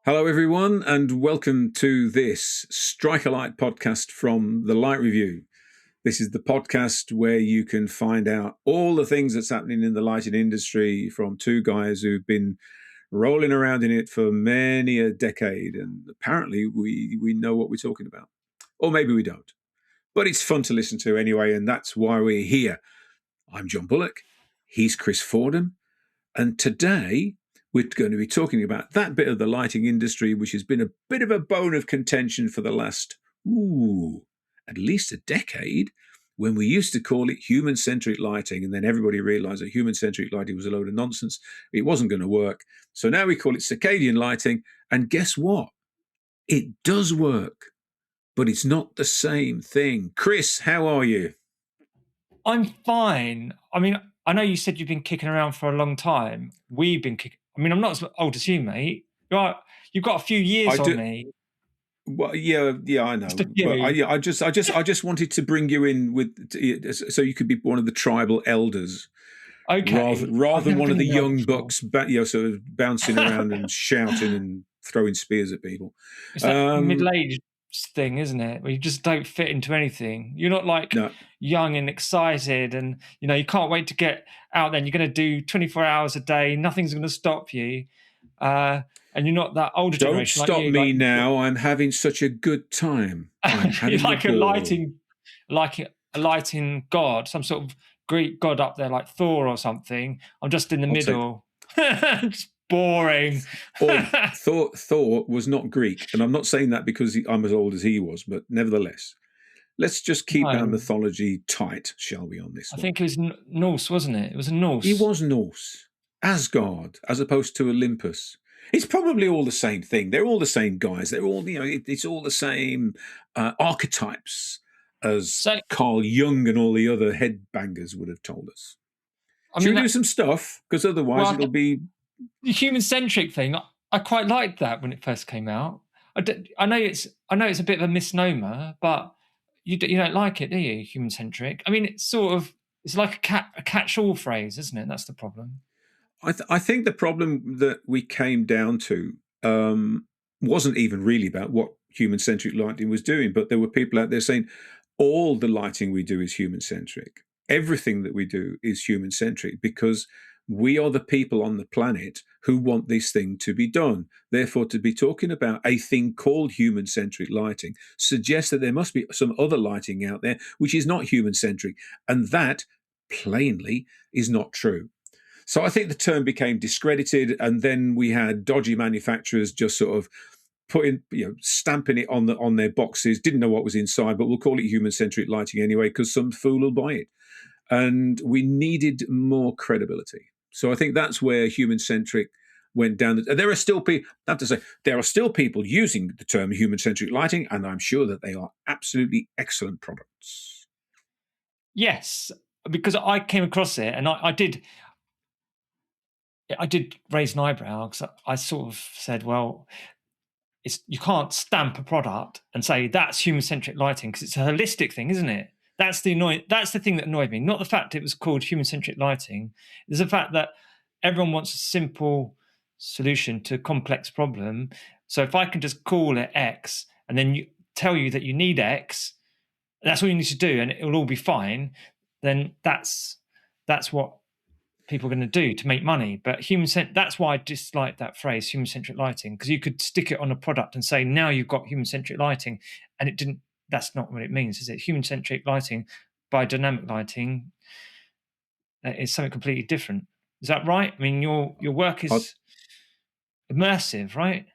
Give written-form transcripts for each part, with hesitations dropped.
Hello, everyone, and welcome to this Strike a Light podcast from The Light Review. This is the podcast where you can find out all the things that's happening in the lighting industry from two guys who've been rolling around in it for many a decade, and apparently we know what we're talking about. Or maybe we don't. But it's fun to listen to anyway, and that's why we're here. I'm John Bullock. He's Chris Fordham. And today we're going to be talking about that bit of the lighting industry which has been a bit of a bone of contention for the last, at least a decade, when we used to call it human-centric lighting, and then everybody realized that human-centric lighting was a load of nonsense. It wasn't going to work. So now we call it circadian lighting, and guess what? It does work, but it's not the same thing. Chris, how are you? I'm fine. I mean, I know you said you've been kicking around for a long time. We've been kicking. I mean, I'm not as old as you, mate. You've got a few years on me. Well, yeah, I know. Just a few. But I just wanted to bring you in so you could be one of the tribal elders, Okay. rather than one of the young bucks, sort of bouncing around and shouting and throwing spears at people. It's that middle-aged thing, isn't it? Where you just don't fit into anything. You're not like young and excited, and you can't wait to get out there. And you're going to do 24 hours a day. Nothing's going to stop you. And you're not that older generation. Don't stop me now. I'm having such a good time. You're like a lighting god, some sort of Greek god up there, like Thor or something. I'm just in the middle. It's boring. Thor was not Greek, and I'm not saying that because I'm as old as he was, but nevertheless, let's just keep our mythology tight, shall we, on this one? I think it was Norse, wasn't it? It was a Norse. He was Norse. Asgard, as opposed to Olympus. It's probably all the same thing. They're all the same guys. They're all, it's all the same archetypes as Carl Jung and all the other headbangers would have told us. Should we do some stuff? Because otherwise it'll be... The human-centric thing, I quite liked that when it first came out. I know it's a bit of a misnomer, but you don't like it, do you? Human-centric. I mean, it's like a catch-all phrase, isn't it? That's the problem. I think the problem that we came down to wasn't even really about what human-centric lighting was doing, but there were people out there saying all the lighting we do is human-centric. Everything that we do is human-centric because we are the people on the planet who want this thing to be done. Therefore, to be talking about a thing called human-centric lighting suggests that there must be some other lighting out there which is not human-centric, and that, plainly, is not true. So I think the term became discredited, and then we had dodgy manufacturers just sort of stamping it on their boxes, didn't know what was inside, but we'll call it human-centric lighting anyway because some fool will buy it. And we needed more credibility. So I think that's where human-centric went down. There are still people, I have to say, there are still people using the term human-centric lighting, and I'm sure that they are absolutely excellent products. Yes, because I came across it, and I did raise an eyebrow because I sort of said, well, you can't stamp a product and say that's human-centric lighting because it's a holistic thing, isn't it? That's the thing that annoyed me. Not the fact it was called human-centric lighting. There's the fact that everyone wants a simple solution to a complex problem. So if I can just call it X and then tell you that you need X, that's all you need to do, and it will all be fine. Then that's what people are going to do to make money. But that's why I dislike that phrase, human-centric lighting, because you could stick it on a product and say, now you've got human-centric lighting, and it didn't. That's not what it means, is it? Human-centric lighting by dynamic lighting is something completely different. Is that right? I mean, your work is immersive, right?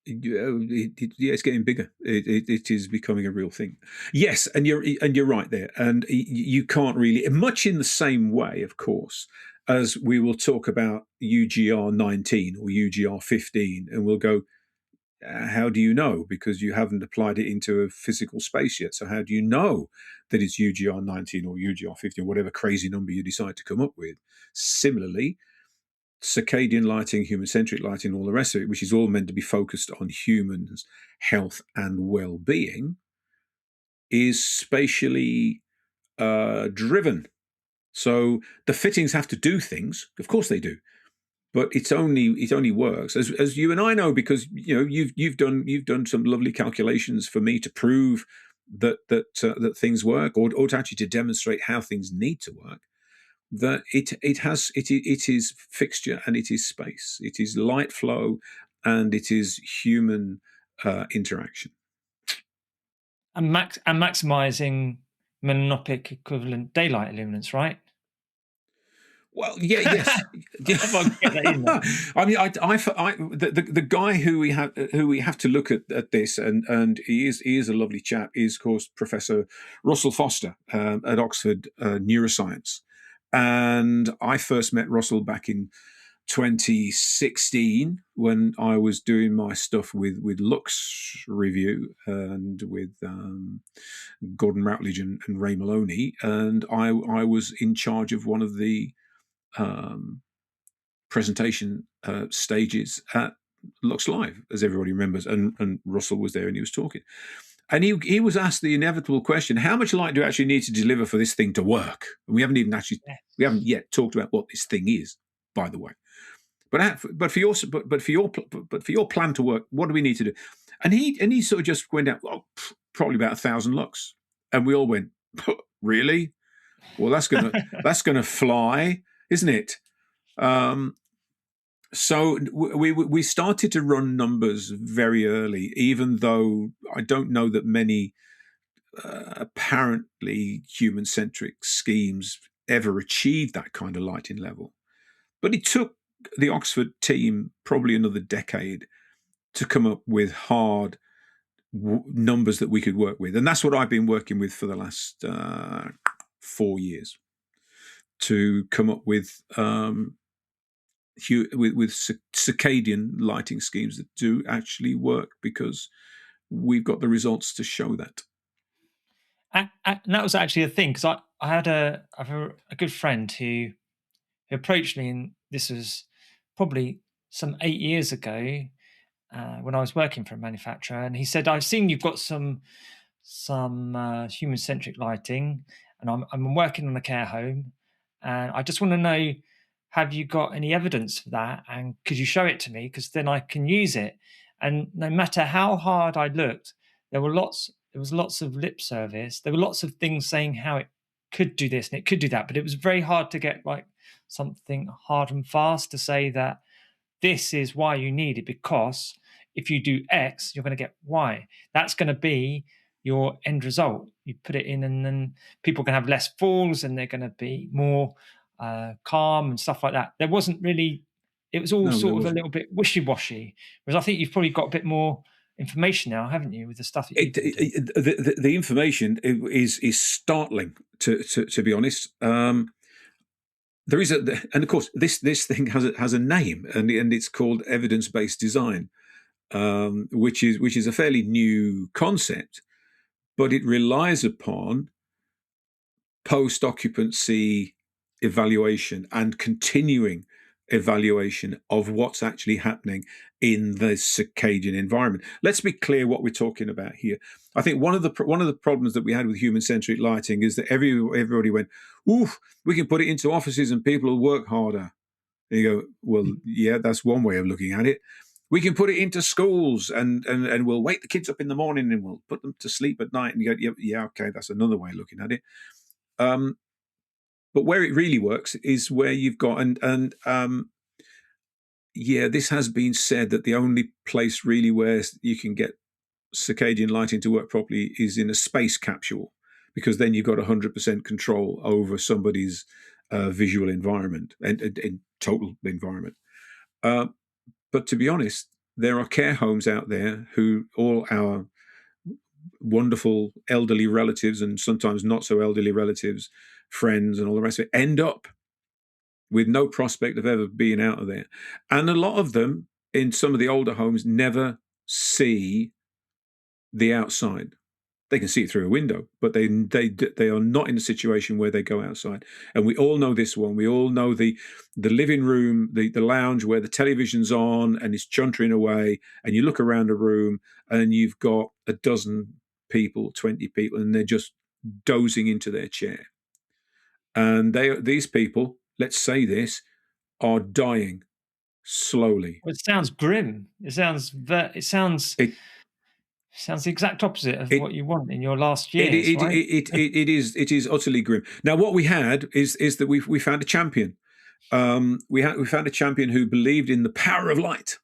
It's getting bigger. It is becoming a real thing. Yes, and you're right there. And you can't really, much in the same way, of course, as we will talk about UGR 19 or UGR 15, and we'll go, how do you know? Because you haven't applied it into a physical space yet. So how do you know that it's UGR 19 or UGR 15, or whatever crazy number you decide to come up with? Similarly, circadian lighting, human-centric lighting, all the rest of it, which is all meant to be focused on humans' health and well-being, is spatially driven. So the fittings have to do things. Of course they do. but it only works as you and I know, because you've done some lovely calculations for me to prove that things work, or to actually to demonstrate how things need to work. That it is fixture and it is space, it is light flow, and it is human interaction. And maximizing monopic equivalent daylight illuminance, right? Well, yeah, yes. If I can get that in there. I mean, the guy who we have to look at this, and he is a lovely chap, is of course Professor Russell Foster at Oxford Neuroscience, and I first met Russell back in 2016 when I was doing my stuff with Lux Review and with Gordon Routledge and Ray Maloney, and I was in charge of one of the presentation stages at Lux Live, as everybody remembers, and Russell was there and he was talking. And he was asked the inevitable question: how much light do you actually need to deliver for this thing to work? And we haven't yet talked about what this thing is, by the way. But for your plan to work, what do we need to do? And he sort of just went out, well, probably about 1,000 lux, and we all went, really? Well, that's gonna fly, isn't it? So we started to run numbers very early, even though I don't know that many apparently human-centric schemes ever achieved that kind of lighting level. But it took the Oxford team probably another decade to come up with hard numbers that we could work with, and that's what I've been working with for the last 4 years, to come up with circadian lighting schemes that do actually work, because we've got the results to show that. And that was actually a thing, because I had a good friend who approached me, and this was probably some 8 years ago, when I was working for a manufacturer, and he said, "I've seen you've got some human-centric lighting, and I'm working on a care home, and I just want to know, have you got any evidence for that, and could you show it to me, because then I can use it?" And no matter how hard I looked, there was lots of lip service. There were lots of things saying how it could do this and it could do that, but it was very hard to get like something hard and fast to say that this is why you need it, because if you do X, you're going to get Y. That's going to be your end result. You put it in, and then people can have less falls, and they're going to be more calm and stuff like that. There wasn't really. It was all sort of a little bit wishy-washy. Whereas I think you've probably got a bit more information now, haven't you, with the stuff that you do? The information is startling, to be honest. There is and of course this thing has a name, and it's called evidence-based design, which is a fairly new concept, but it relies upon post-occupancy evaluation and continuing evaluation of what's actually happening in the circadian environment. Let's be clear what we're talking about here. I think one of the problems that we had with human-centric lighting is that everybody went, "Ooh, we can put it into offices and people will work harder." And you go, well, yeah, that's one way of looking at it. We can put it into schools and we'll wake the kids up in the morning and we'll put them to sleep at night. And you go, yeah, okay, that's another way of looking at it. But where it really works is where you've got, this has been said that the only place really where you can get circadian lighting to work properly is in a space capsule, because then you've got 100% control over somebody's visual environment and total environment. But to be honest, there are care homes out there who all our wonderful elderly relatives, and sometimes not so elderly relatives, friends, and all the rest of it, end up with no prospect of ever being out of there. And a lot of them in some of the older homes never see the outside. They can see it through a window, but they are not in a situation where they go outside. And we all know this one. We all know the living room, the lounge where the television's on and it's chuntering away, and you look around a room and you've got a dozen people, 20 people, and they're just dozing into their chair. And these people, let's say this, are dying slowly. Well, it sounds grim. It sounds It the exact opposite of it what you want in your last it years, it, it, right? it is utterly grim. Now, what we had is that we found a champion. We found a champion who believed in the power of light.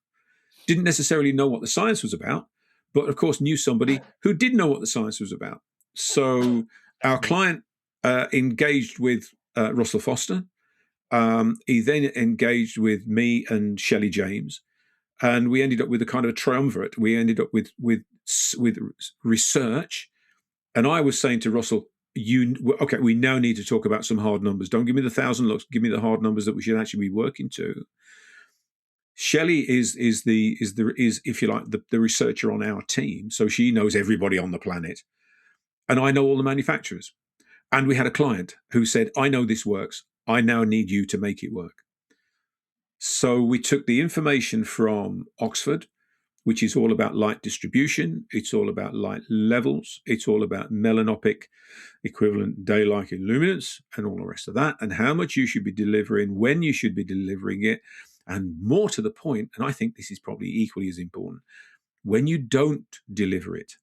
Didn't necessarily know what the science was about, but of course knew somebody who did know what the science was about. So our Definitely. client engaged with Russell Foster. He then engaged with me and Shelley James, and we ended up with a kind of a triumvirate. We ended up with research, and I was saying to Russell, okay, we now need to talk about some hard numbers. Don't give me the 1,000 looks. Give me the hard numbers that we should actually be working to. Shelley is if you like the researcher on our team, so she knows everybody on the planet, and I know all the manufacturers. And we had a client who said, "I know this works. I now need you to make it work." So we took the information from Oxford, which is all about light distribution. It's all about light levels. It's all about melanopic equivalent daylight illuminance and all the rest of that, and how much you should be delivering, when you should be delivering it, and more to the point, and I think this is probably equally as important, when you don't deliver it,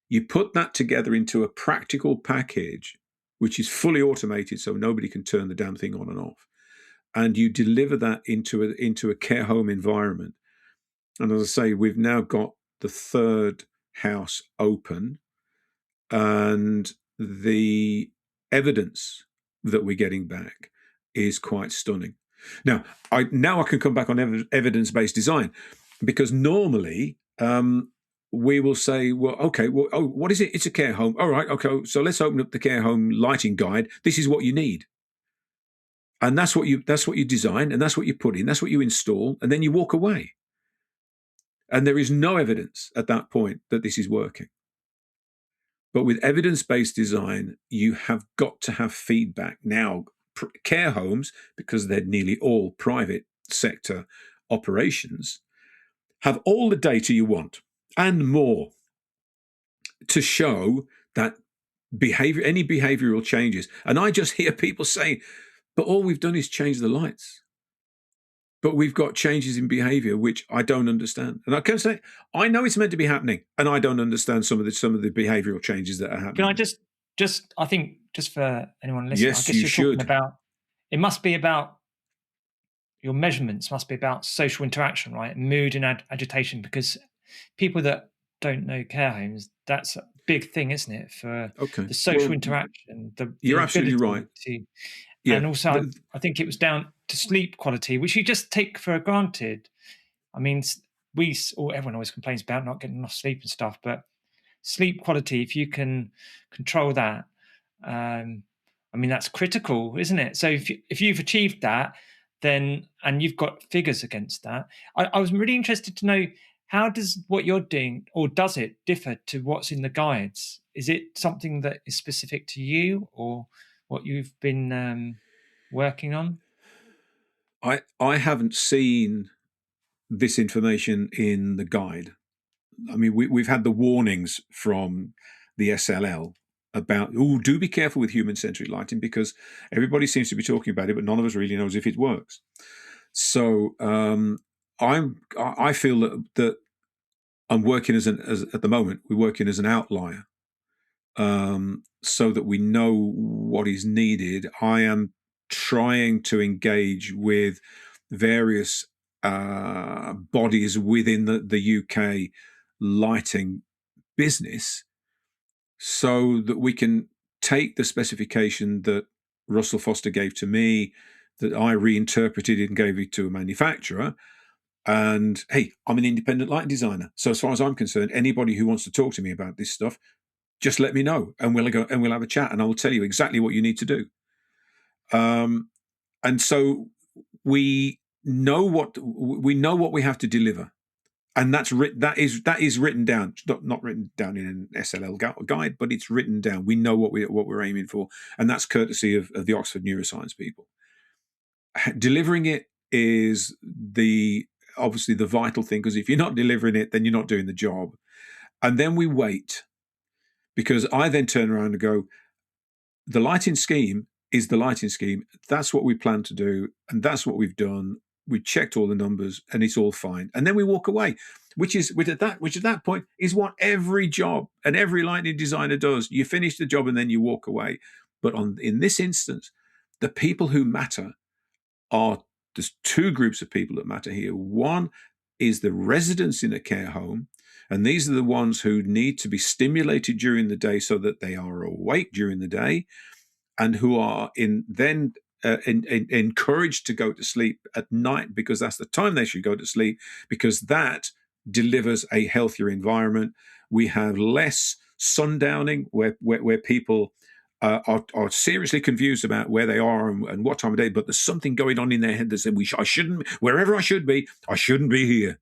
you put that together into a practical package, which is fully automated so nobody can turn the damn thing on and off. And you deliver that into a care home environment. And as I say, we've now got the third house open, and the evidence that we're getting back is quite stunning. Now I can come back on evidence-based design, because normally we will say, well, okay, well, oh, what is it? It's a care home. All right, okay, so let's open up the care home lighting guide. This is what you need, and that's what you design, and that's what you put in, that's what you install, and then you walk away. And there is no evidence at that point that this is working. But with evidence-based design, you have got to have feedback. Now, care homes, because they're nearly all private sector operations, have all the data you want and more to show that any behavioral changes. And I just hear people saying, but all we've done is change the lights. But we've got changes in behavior which I don't understand. And I can say, I know it's meant to be happening, and I don't understand some of the behavioral changes that are Can I happening. just I think just for anyone listening, I Yes, guess you you're talking should. about it must be about your measurements must be about social interaction, right? Mood and agitation, because people that don't know care homes, that's a big thing, isn't it? For Okay. the social Well, interaction, the you're absolutely right. ability to, Yeah. and also I think it was down to sleep quality, which you just take for granted. I mean, or everyone always complains about not getting enough sleep and stuff, but sleep quality, if you can control that, I mean, that's critical, isn't it? So if you've achieved that, then and you've got figures against that, I was really interested to know, how does what you're doing, or does it differ to what's in the guides? Is it something that is specific to you, or what you've been working on? I haven't seen this information in the guide. I mean, we've had the warnings from the SLL about, oh, do be careful with human-centric lighting, because everybody seems to be talking about it, but none of us really knows if it works. So I feel that I'm working as at the moment we're working as an outlier, so that we know what is needed. I am trying to engage with various bodies within the UK lighting business, so that we can take the specification that Russell Foster gave to me, that I reinterpreted it and gave it to a manufacturer. And hey, I'm an independent lighting designer, so as far as I'm concerned, anybody who wants to talk to me about this stuff, just let me know, and we'll have a chat, and I will tell you exactly what you need to do. And so we know what we have to deliver, and that is written down. It's not written down in an SLL guide, but it's written down. We know what we're aiming for, and that's courtesy of the Oxford neuroscience people. Delivering it is obviously the vital thing, because if you're not delivering it, then you're not doing the job. And then we wait, because I then turn around and go, the lighting scheme is the lighting scheme. That's what we plan to do, and that's what we've done. we checked all the numbers, and it's all fine. And then we walk away, which at that point is what every job and every lighting designer does. You finish the job and then you walk away. But in this instance, the people who matter are, there's two groups of people that matter here. One is the residents in a care home, and these are the ones who need to be stimulated during the day so that they are awake during the day, and who are encouraged to go to sleep at night, because that's the time they should go to sleep, because that delivers a healthier environment. We have less sundowning, where people are seriously confused about where they are and what time of day, but there's something going on in their head that says, I shouldn't, wherever I shouldn't be here.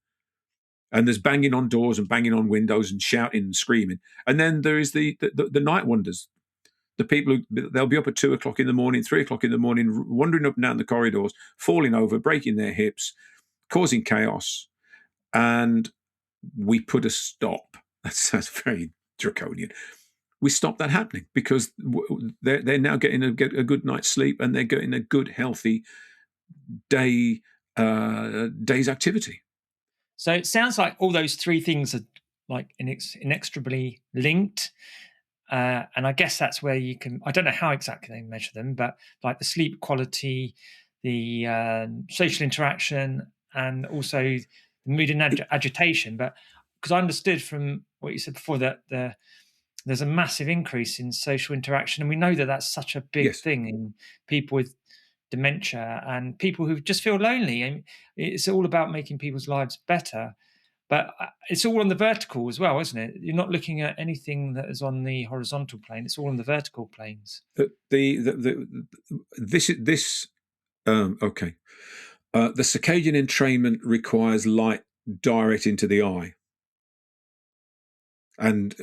And there's banging on doors and banging on windows and shouting and screaming. And then there is the night wonders, the people who, they'll be up at 2 o'clock in the morning, 3 o'clock in the morning, wandering up and down the corridors, falling over, breaking their hips, causing chaos. And we put a stop. That sounds very draconian. We stopped that happening, because they're now getting a good night's sleep, and they're getting a good, healthy day's activity. So it sounds like all those three things are like inextricably linked. And I guess that's where you can, I don't know how exactly they measure them, but like the sleep quality, the social interaction, and also the mood and agitation. But because I understood from what you said before that there's a massive increase in social interaction, and we know that that's such a big thing in people with dementia and people who just feel lonely. And it's all about making people's lives better. But it's all on the vertical as well, isn't it? You're not looking at anything that is on the horizontal plane. It's all on the vertical planes. The circadian entrainment requires light direct into the eye, and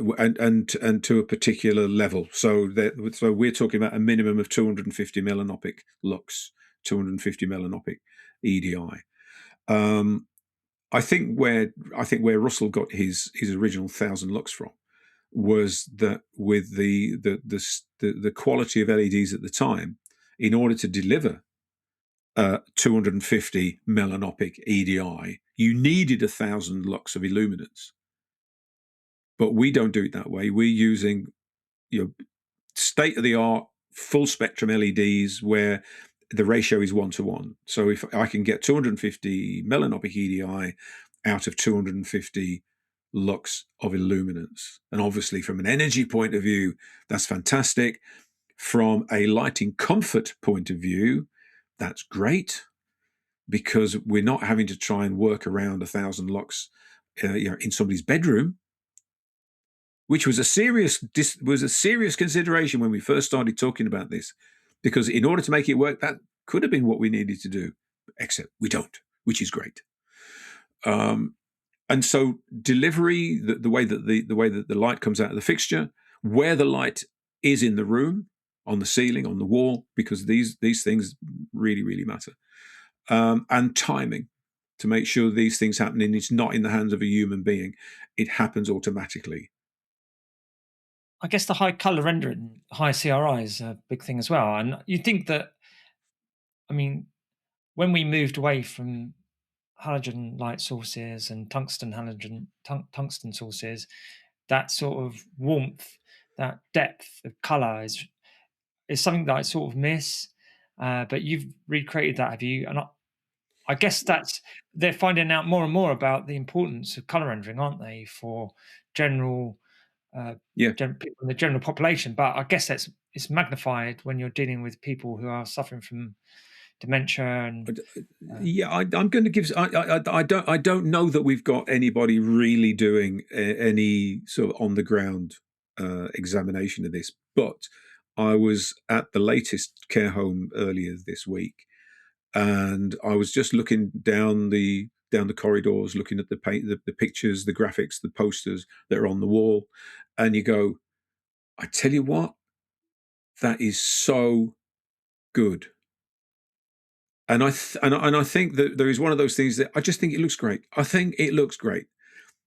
to a particular level. So we're talking about a minimum of 250 melanopic lux, 250 melanopic EDI. I think where Russell got his original 1,000 lux from was that with the quality of LEDs at the time, in order to deliver 250 melanopic EDI, you needed 1,000 lux of illuminance. But we don't do it that way. We're using state of the art full spectrum LEDs where the ratio is 1-to-1. So if I can get 250 melanopic EDI out of 250 lux of illuminance, and obviously from an energy point of view, that's fantastic. From a lighting comfort point of view, that's great, because we're not having to try and work around 1,000 lux in somebody's bedroom, which was a serious consideration when we first started talking about this, because in order to make it work, that could have been what we needed to do, except we don't, which is great. And so delivery, the way that the light comes out of the fixture, where the light is in the room, on the ceiling, on the wall, because these things really, really matter, and timing, to make sure these things happen, and it's not in the hands of a human being; it happens automatically. I guess the high color rendering, high CRI is a big thing as well. And you think that, I mean, when we moved away from halogen light sources and tungsten sources, that sort of warmth, that depth of color is something that I sort of miss. But you've recreated that, have you? And I guess they're finding out more and more about the importance of color rendering, aren't they, for people in the general population. But I guess it's magnified when you're dealing with people who are suffering from dementia. And I'm going to give. I don't know that we've got anybody really doing any sort of on the ground examination of this. But I was at the latest care home earlier this week, and I was just looking down the corridors, looking at the pictures, the graphics, the posters that are on the wall, and you go, I tell you what, that is so good. And I think that there is one of those things that I just think it looks great. I think it looks great.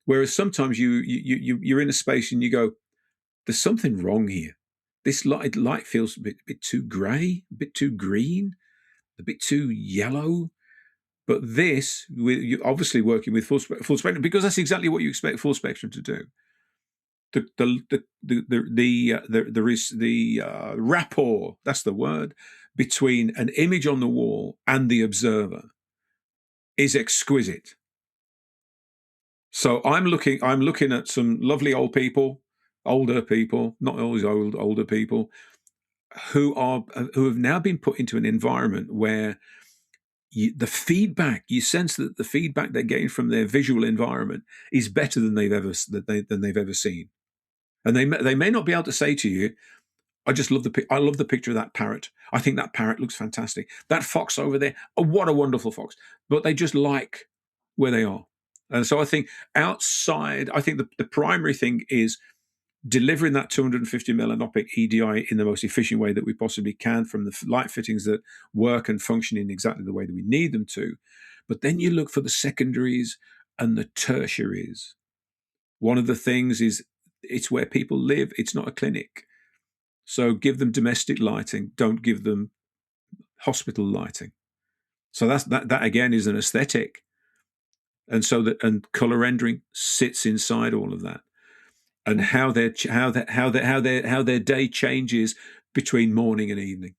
Whereas sometimes you're in a space and you go, there's something wrong here. This light feels a bit too grey, a bit too green, a bit too yellow. But this, you're obviously working with full spectrum, because that's exactly what you expect full spectrum to do. There is the rapport, that's the word, between an image on the wall and the observer is exquisite. So I'm looking at some lovely older people, not always older people, who have now been put into an environment where the feedback, you sense that the feedback they're getting from their visual environment is better than they've ever seen. And they may not be able to say to you, I love the picture of that parrot. I think that parrot looks fantastic. That fox over there, oh, what a wonderful fox. But they just like where they are. And so I think outside, I think the primary thing is delivering that 250 millianopic EDI in the most efficient way that we possibly can, from the light fittings that work and function in exactly the way that we need them to. But then you look for the secondaries and the tertiaries. One of the things is it's where people live. It's not a clinic. So give them domestic lighting. Don't give them hospital lighting. So that again is an aesthetic. And so and color rendering sits inside all of that. And how their day changes between morning and evening.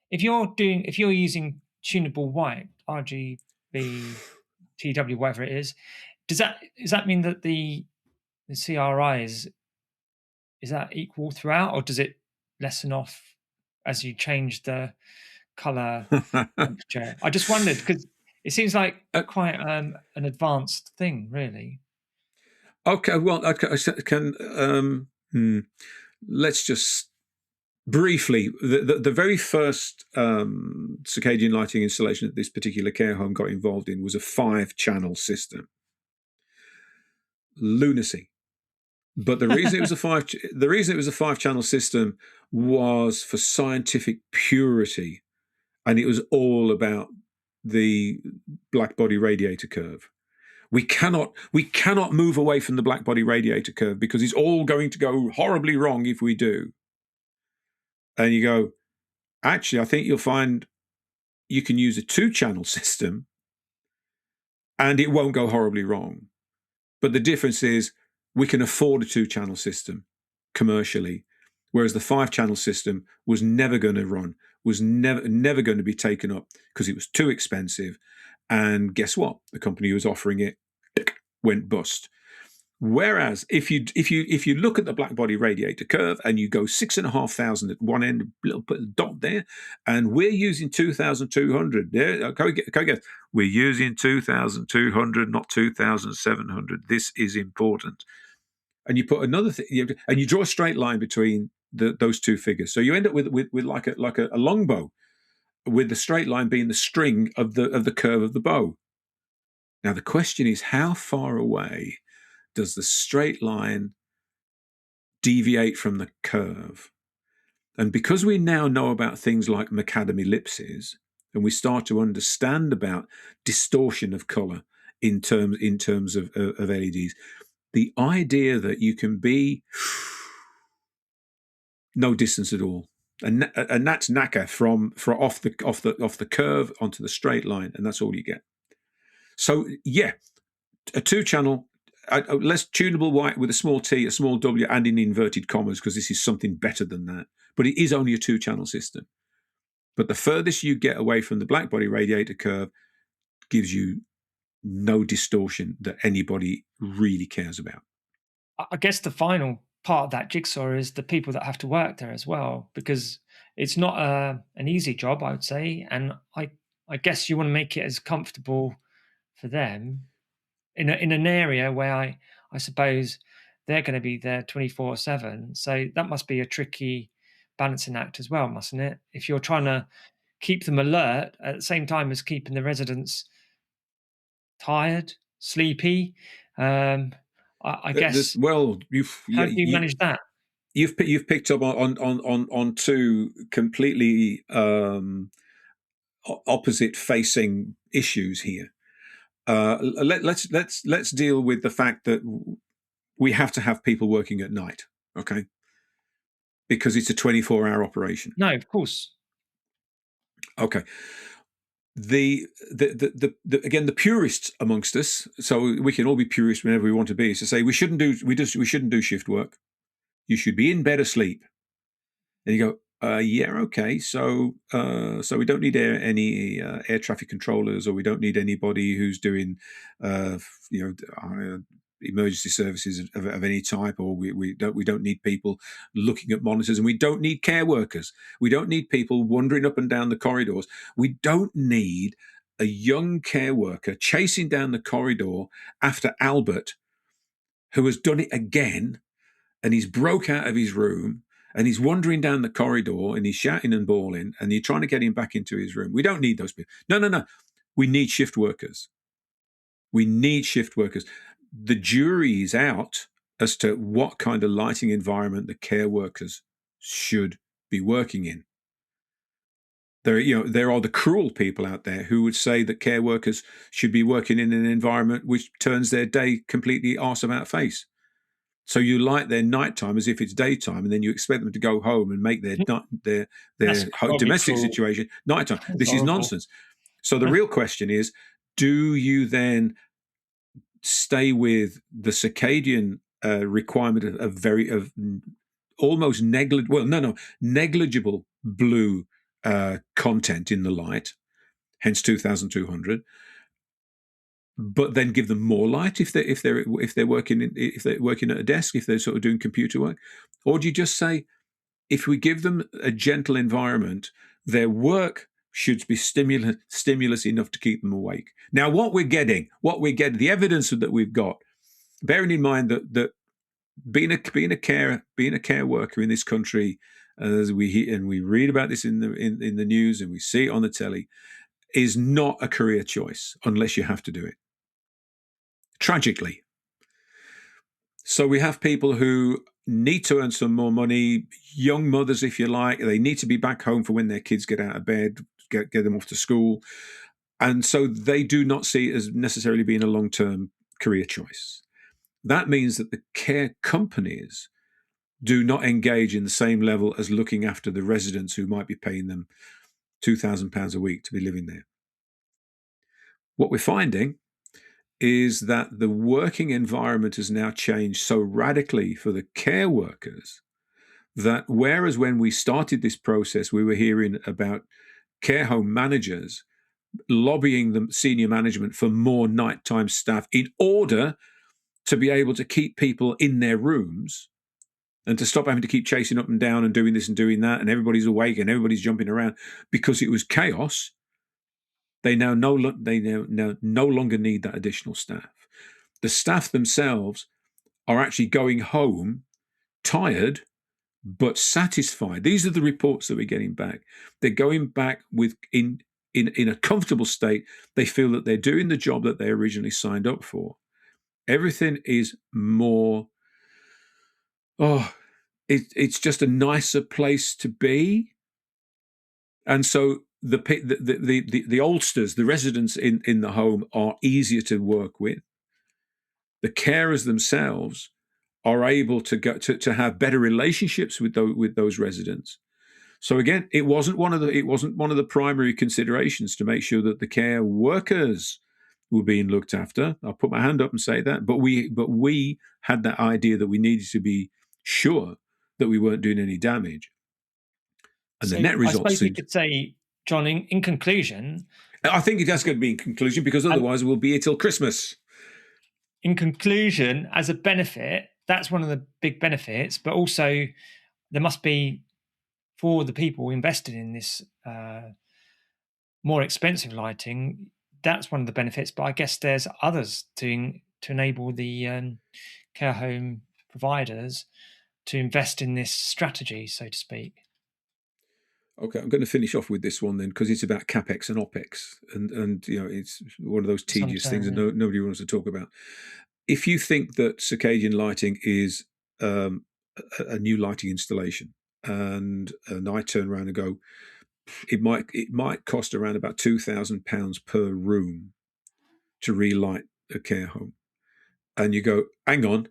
If you're using tunable white, RGB, TW, whatever it is, does that mean that the CRI is that equal throughout, or does it lessen off as you change the color temperature? I just wondered, because it seems like quite an advanced thing, really. Okay, well, let's just briefly, the very first circadian lighting installation that this particular care home got involved in was a 5-channel system. Lunacy. But the reason it was a 5-channel system was for scientific purity, and it was all about the black body radiator curve. We cannot move away from the black body radiator curve, because it's all going to go horribly wrong if we do. And you go, actually, I think you'll find you can use a 2-channel system and it won't go horribly wrong. But the difference is we can afford a 2-channel system commercially, whereas the 5-channel system was never going to run, was never going to be taken up, because it was too expensive. And guess what? The company who was offering it went bust. Whereas if you look at the black body radiator curve and you go 6,500 at one end, little put a dot there, and we're using 2,200. There, go get. We're using 2,200, not 2,700. This is important. And you put another thing, and you draw a straight line between those two figures. So you end up with like a long bow, with the straight line being the string of the curve of the bow. Now the question is, how far away does the straight line deviate from the curve? And because we now know about things like macadam ellipses, and we start to understand about distortion of color in terms of LEDs, the idea that you can be no distance at all, and that's NACA from off the curve onto the straight line, and that's all you get. So yeah, a 2-channel, less tunable white with a small t, a small w, and in inverted commas, because this is something better than that. But it is only a 2-channel system. But the furthest you get away from the black body radiator curve gives you no distortion that anybody really cares about. I guess the final part of that jigsaw is the people that have to work there as well, because it's not an easy job, I would say. And I guess you want to make it as comfortable for them in an area where I suppose they're going to be there 24/7. So that must be a tricky balancing act as well, mustn't it? If you're trying to keep them alert at the same time as keeping the residents tired, sleepy. I guess. Well, how do you manage that? You've picked up on two completely opposite facing issues here. Let's deal with the fact that we have to have people working at night, okay? Because it's a 24-hour operation. No, of course. Okay. again, the purists amongst us, so we can all be purists whenever we want to be, is to say we shouldn't do shift work. You should be in bed asleep. And you go, yeah, okay. So we don't need any air traffic controllers, or we don't need anybody who's doing, emergency services of any type, or we don't need people looking at monitors, and we don't need care workers. We don't need people wandering up and down the corridors. We don't need a young care worker chasing down the corridor after Albert, who has done it again, and he's broke out of his room, and he's wandering down the corridor, and he's shouting and bawling, and you're trying to get him back into his room. We don't need those people. No. We need shift workers. We need shift workers. The jury is out as to what kind of lighting environment the care workers should be working in. There are the cruel people out there who would say that care workers should be working in an environment which turns their day completely arse about face. So you light their nighttime as if it's daytime, and then you expect them to go home and make their domestic situation nighttime. This is nonsense. So the real question is, do you then stay with the circadian requirement of almost negligible blue content in the light, hence 2200, but then give them more light if they're working at a desk, if they're sort of doing computer work? Or do you just say, if we give them a gentle environment, their work should be stimulus enough to keep them awake? Now, what we're getting, the evidence that we've got, bearing in mind that being a care worker in this country, as we read about this in the news and we see it on the telly, is not a career choice unless you have to do it. Tragically. So we have people who need to earn some more money, young mothers, if you like. They need to be back home for when their kids get out of bed, get them off to school. And so they do not see it as necessarily being a long-term career choice. That means that the care companies do not engage in the same level as looking after the residents who might be paying them £2,000 a week to be living there. What we're finding is that the working environment has now changed so radically for the care workers that whereas when we started this process, we were hearing about care home managers lobbying the senior management for more nighttime staff in order to be able to keep people in their rooms and to stop having to keep chasing up and down and doing this and doing that, and everybody's awake and everybody's jumping around because it was chaos. They now no longer need that additional staff. The staff themselves are actually going home tired but satisfied. These are the reports that we're getting back. They're going back in a comfortable state. They feel that they're doing the job that they originally signed up for. Everything is more, it's just a nicer place to be. And so the oldsters, the residents in the home, are easier to work with. The carers themselves are able to have better relationships with those residents. So again, it wasn't one of the primary considerations to make sure that the care workers were being looked after. I'll put my hand up and say that. But we had that idea that we needed to be sure that we weren't doing any damage. And the net result, I suppose you could say, John, in conclusion, I think that's going to be in conclusion, because otherwise we'll be here till Christmas. In conclusion, as a benefit, that's one of the big benefits, but also there must be, for the people invested in this more expensive lighting, that's one of the benefits. But I guess there's others to enable the care home providers to invest in this strategy, so to speak. Okay, I'm going to finish off with this one then, because it's about CapEx and OpEx, and it's one of those tedious things that nobody wants to talk about. If you think that circadian lighting is a new lighting installation, and I turn around and go, it might cost around about £2,000 per room to relight a care home, and you go, hang on,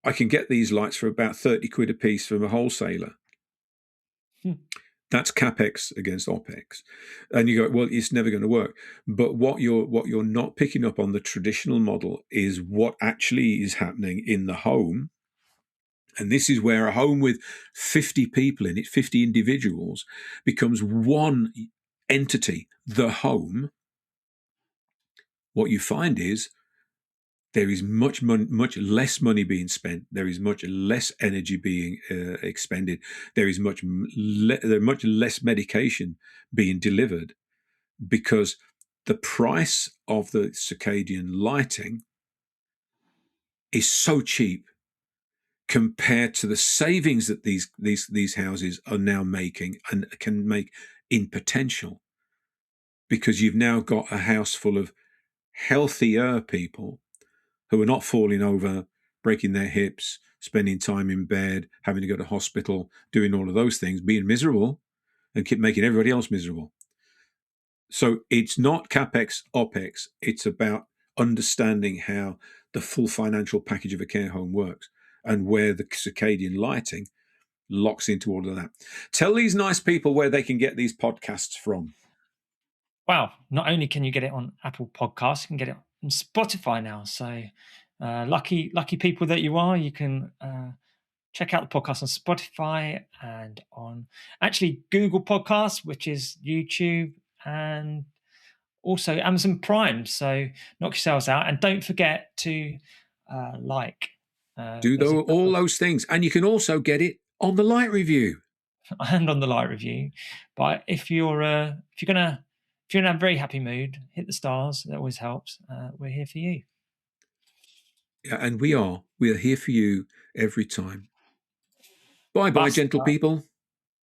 I can get these lights for about 30 quid a piece from a wholesaler. That's CapEx against OpEx. And you go, well, it's never going to work. But what you're not picking up on the traditional model is what actually is happening in the home. And this is where a home with 50 people in it, 50 individuals, becomes one entity, the home. What you find is there is much less money being spent. There is much less energy being expended. There is much less medication being delivered, because the price of the circadian lighting is so cheap compared to the savings that these houses are now making and can make in potential. Because you've now got a house full of healthier people who are not falling over, breaking their hips, spending time in bed, having to go to hospital, doing all of those things, being miserable, and keep making everybody else miserable. So it's not CapEx, OpEx. It's about understanding how the full financial package of a care home works and where the circadian lighting locks into all of that. Tell these nice people where they can get these podcasts from. Wow, not only can you get it on Apple Podcasts, you can get it on Spotify now. So lucky people that you are, you can check out the podcast on Spotify and on actually Google Podcasts, which is YouTube, and also Amazon Prime. So knock yourselves out, and don't forget to like. Do There's a all couple, those things. And you can also get it on the light review. and on the light review. But if you're in a very happy mood, hit the stars. That always helps. We're here for you. Yeah, and we are here for you every time. Bye, Basta. gentle people.